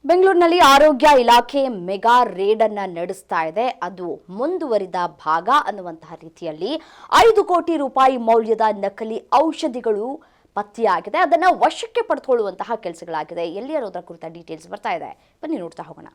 ಬೆಂಗಳೂರಿನಲ್ಲಿ ಆರೋಗ್ಯ ಇಲಾಖೆ ಮೆಗಾ ರೇಡ್ ಅನ್ನ ನಡೆಸ್ತಾ ಇದೆ. ಅದು ಮುಂದುವರಿದ ಭಾಗ ಅನ್ನುವಂತಹ ರೀತಿಯಲ್ಲಿ 5 ಕೋಟಿ ರೂಪಾಯಿ ಮೌಲ್ಯದ ನಕಲಿ ಔಷಧಿಗಳು ಪತ್ತೆಯಾಗಿದೆ. ಅದನ್ನ ವಶಕ್ಕೆ ಪಡೆದುಕೊಳ್ಳುವಂತಹ ಕೆಲಸಗಳಾಗಿದೆ. ಎಲ್ಲಿ ಅನ್ನೋದರ ಕುರಿತ ಡೀಟೇಲ್ಸ್ ಬರ್ತಾ ಇದೆ, ಬನ್ನಿ ನೋಡ್ತಾ ಹೋಗೋಣ.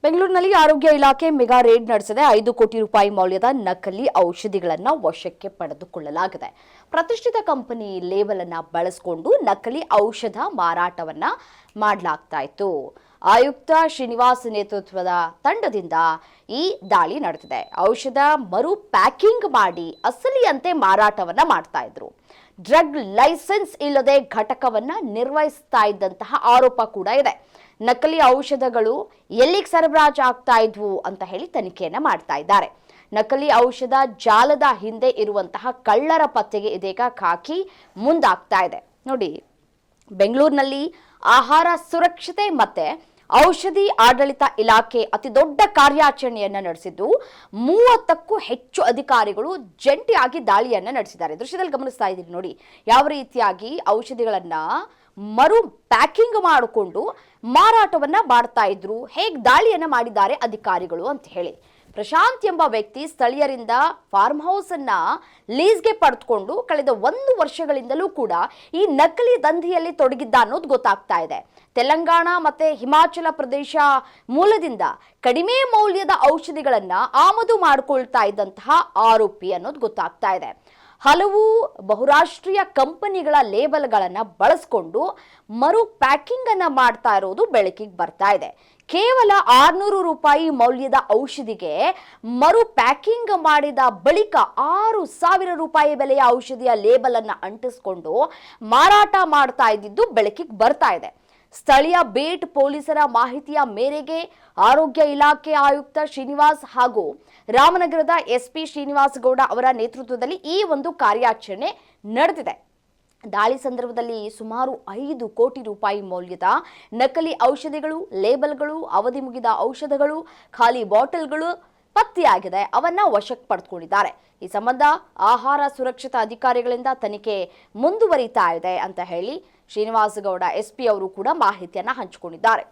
ಬೆಂಗಳೂರಿನಲ್ಲಿ ಆರೋಗ್ಯ ಇಲಾಖೆ ಮೆಗಾ ರೇಡ್ ನಡೆಸಿದೆ. 5 ಕೋಟಿ ರೂಪಾಯಿ ಮೌಲ್ಯದ ನಕಲಿ ಔಷಧಿಗಳನ್ನು ವಶಕ್ಕೆ ಪಡೆದುಕೊಳ್ಳಲಾಗಿದೆ. ಪ್ರತಿಷ್ಠಿತ ಕಂಪನಿ ಲೇಬಲ್ ಅನ್ನು ಬಳಸಿಕೊಂಡು ನಕಲಿ ಔಷಧ ಮಾರಾಟವನ್ನ ಮಾಡಲಾಗ್ತಾ ಇತ್ತು. ಆಯುಕ್ತ ಶ್ರೀನಿವಾಸ್ ನೇತೃತ್ವದ ತಂಡದಿಂದ ಈ ದಾಳಿ ನಡೆದಿದೆ. ಔಷಧ ಮರು ಪ್ಯಾಕಿಂಗ್ ಮಾಡಿ ಅಸಲಿಯಂತೆ ಮಾರಾಟವನ್ನ ಮಾಡ್ತಾ ಇದ್ರು. ಡ್ರಗ್ ಲೈಸೆನ್ಸ್ ಇಲ್ಲದೆ ಘಟಕವನ್ನ ನಿರ್ವಹಿಸ್ತಾ ಇದ್ದಂತಹ ಆರೋಪ ಕೂಡ ಇದೆ. ನಕಲಿ ಔಷಧಗಳು ಎಲ್ಲಿಗೆ ಸರಬರಾಜು ಆಗ್ತಾ ಇದ್ವು ಅಂತ ಹೇಳಿ ತನಿಖೆಯನ್ನ ಮಾಡ್ತಾ ಇದ್ದಾರೆ. ನಕಲಿ ಔಷಧ ಜಾಲದ ಹಿಂದೆ ಇರುವಂತಹ ಕಳ್ಳರ ಪತ್ತೆಗೆ ಇದೀಗ ಖಾಕಿ ಮುಂದಾಗ್ತಾ ಇದೆ. ನೋಡಿ, ಬೆಂಗಳೂರಿನಲ್ಲಿ ಆಹಾರ ಸುರಕ್ಷತೆ ಮತ್ತೆ ಔಷಧಿ ಆಡಳಿತ ಇಲಾಖೆ ಅತಿ ದೊಡ್ಡ ಕಾರ್ಯಾಚರಣೆಯನ್ನ ನಡೆಸಿದ್ದು 30ಕ್ಕೂ ಹೆಚ್ಚು ಅಧಿಕಾರಿಗಳು ಜಂಟಿಯಾಗಿ ದಾಳಿಯನ್ನ ನಡೆಸಿದ್ದಾರೆ. ದೃಶ್ಯದಲ್ಲಿ ಗಮನಿಸ್ತಾ ಇದ್ದೀರಿ ನೋಡಿ, ಯಾವ ರೀತಿಯಾಗಿ ಔಷಧಿಗಳನ್ನ ಮರು ಪ್ಯಾಕಿಂಗ್ ಮಾಡಿಕೊಂಡು ಮಾರಾಟವನ್ನ ಮಾಡ್ತಾ ಇದ್ರು, ಹೇಗೆ ದಾಳಿಯನ್ನ ಮಾಡಿದ್ದಾರೆ ಅಧಿಕಾರಿಗಳು ಅಂತ ಹೇಳಿ. ಪ್ರಶಾಂತ್ ಎಂಬ ವ್ಯಕ್ತಿ ಸ್ಥಳೀಯರಿಂದ ಫಾರ್ಮ್ ಹೌಸ್ ಅನ್ನ ಲೀಸ್ಗೆ ಪಡೆದುಕೊಂಡು ಕಳೆದ 1 ವರ್ಷಗಳಿಂದಲೂ ಕೂಡ ಈ ನಕಲಿ ದಂಧೆಯಲ್ಲಿ ತೊಡಗಿದ್ದ ಅನ್ನೋದು ಗೊತ್ತಾಗ್ತಾ ಇದೆ. ತೆಲಂಗಾಣ ಮತ್ತೆ ಹಿಮಾಚಲ ಪ್ರದೇಶ ಮೂಲದಿಂದ ಕಡಿಮೆ ಮೌಲ್ಯದ ಔಷಧಿಗಳನ್ನ ಆಮದು ಮಾಡಿಕೊಳ್ತಾ ಇದ್ದಂತಹ ಆರೋಪಿ ಅನ್ನೋದು ಗೊತ್ತಾಗ್ತಾ ಇದೆ. ಹಲವು ಬಹುರಾಷ್ಟ್ರೀಯ ಕಂಪನಿಗಳ ಲೇಬಲ್ಗಳನ್ನು ಬಳಸಿಕೊಂಡು ಮರು ಪ್ಯಾಕಿಂಗ್ ಅನ್ನ ಮಾಡ್ತಾ ಇರೋದು ಬೆಳಕಿಗೆ ಬರ್ತಾ ಇದೆ. ಕೇವಲ 600 ರೂಪಾಯಿ ಮೌಲ್ಯದ ಔಷಧಿಗೆ ಮರು ಪ್ಯಾಕಿಂಗ್ ಮಾಡಿದ ಬಳಿಕ 6,000 ರೂಪಾಯಿ ಬೆಲೆಯ ಔಷಧಿಯ ಲೇಬಲ್ ಅನ್ನ ಅಂಟಿಸಿಕೊಂಡು ಮಾರಾಟ ಮಾಡ್ತಾ ಇದ್ದಿದ್ದು ಬೆಳಕಿಗೆ ಬರ್ತಾ ಇದೆ. ಸ್ಥಳೀಯ ಬೇಟ್ ಪೊಲೀಸರ ಮಾಹಿತಿಯ ಮೇರೆಗೆ ಆರೋಗ್ಯ ಇಲಾಖೆ ಆಯುಕ್ತ ಶ್ರೀನಿವಾಸ್ ಹಾಗೂ ರಾಮನಗರದ ಎಸ್ಪಿ ಶ್ರೀನಿವಾಸ್ ಗೌಡ ಅವರ ನೇತೃತ್ವದಲ್ಲಿ ಈ ಒಂದು ಕಾರ್ಯಾಚರಣೆ ನಡೆದಿದೆ. ದಾಳಿ ಸಂದರ್ಭದಲ್ಲಿ ಸುಮಾರು 5 ಕೋಟಿ ರೂಪಾಯಿ ಮೌಲ್ಯದ ನಕಲಿ ಔಷಧಿಗಳು, ಲೇಬಲ್ಗಳು, ಅವಧಿ ಮುಗಿದ ಔಷಧಗಳು, ಖಾಲಿ ಬಾಟಲ್ಗಳು ಪತ್ತೆಯಾಗಿದೆ. ಅವನ್ನ ವಶಕ್ಕೆ ಪಡೆದುಕೊಂಡಿದ್ದಾರೆ. ಈ ಸಂಬಂಧ ಆಹಾರ ಸುರಕ್ಷತಾ ಅಧಿಕಾರಿಗಳಿಂದ ತನಿಖೆ ಮುಂದುವರಿತಾ ಇದೆ ಅಂತ ಹೇಳಿ ಶ್ರೀನಿವಾಸ ಗೌಡ ಎಸ್ಪಿ ಅವರು ಕೂಡ ಮಾಹಿತಿಯನ್ನ ಹಂಚಿಕೊಂಡಿದ್ದಾರೆ.